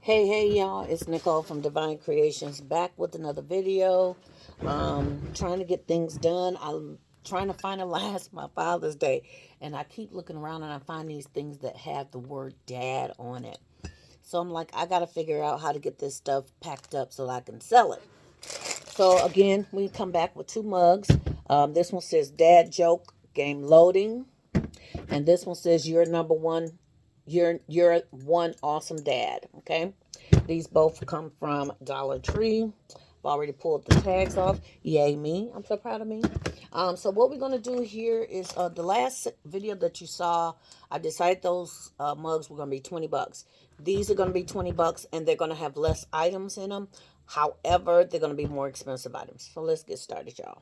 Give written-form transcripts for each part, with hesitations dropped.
Hey, y'all, it's Nicole from Divine Creations back with another video. Trying to get things done. I'm trying to finalize my Father's Day, and I keep looking around and I find these things that have the word dad on it. So I'm like, I got to figure out how to get this stuff packed up so that I can sell it. So again, we come back with two mugs. This one says Dad Joke Game Loading, and this one says You're number one. You're one awesome dad. Okay, these both come from Dollar Tree. I've already pulled the tags off. Yay me! I'm so proud of me. So what we're gonna do here is the last video that you saw. I decided those mugs were gonna be $20. These are gonna be $20, and they're gonna have less items in them. However, they're gonna be more expensive items. So let's get started, y'all.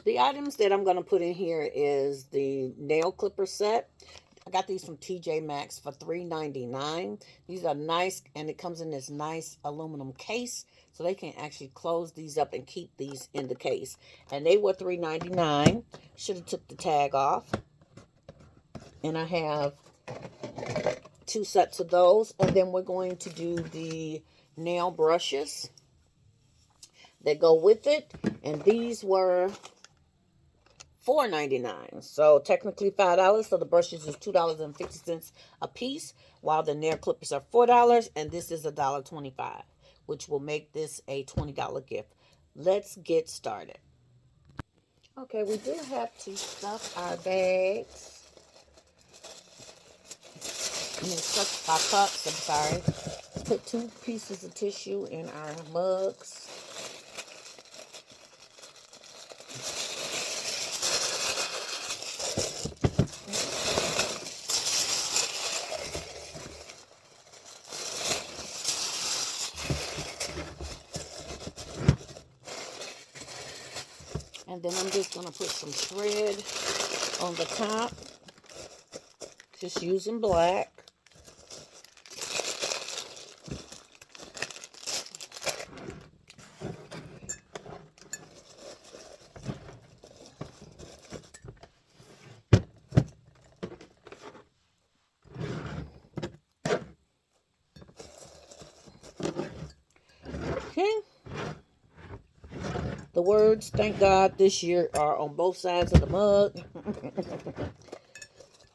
The items that I'm going to put in here is the nail clipper set. I got these from TJ Maxx for $3.99. These are nice, and it comes in this nice aluminum case, so they can actually close these up and keep these in the case. And they were $3.99. Should have took the tag off. And I have two sets of those. And then we're going to do the nail brushes that go with it. And these were $4.99. So technically $5. So the brushes is $2.50 a piece, while the nail clippers are $4, and this is $1.25, which will make this a $20 gift. Let's get started. Okay, we do have to stuff our bags. Stuff our cups. I'm sorry. Put two pieces of tissue in our mugs. And then I'm just going to put some shred on the top. Just using black. Okay. The words, thank God, this year are on both sides of the mug.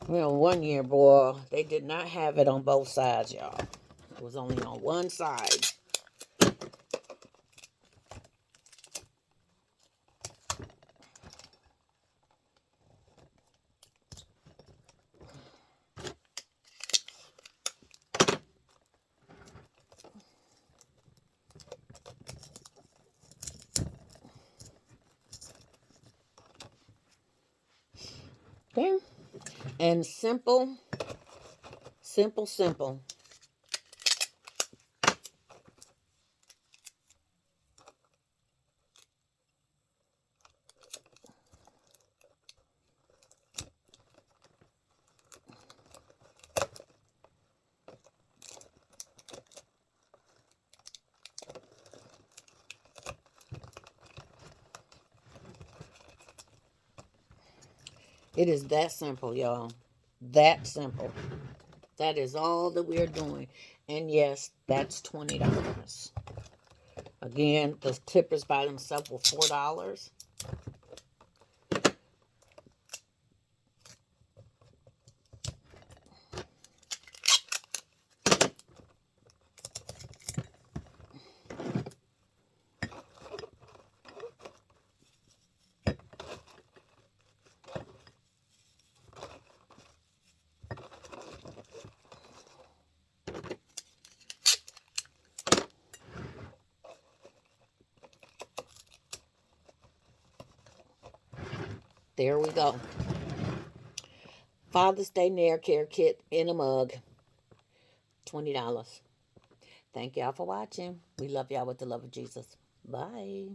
One year, boy, they did not have it on both sides, y'all. It was only on one side. Okay. And simple, simple, simple. It is that simple, y'all. That simple. That is all that we're doing. And yes, that's $20. Again, the clippers by themselves were $4. There we go. Father's Day Nail Care Kit in a mug. $20. Thank y'all for watching. We love y'all with the love of Jesus. Bye.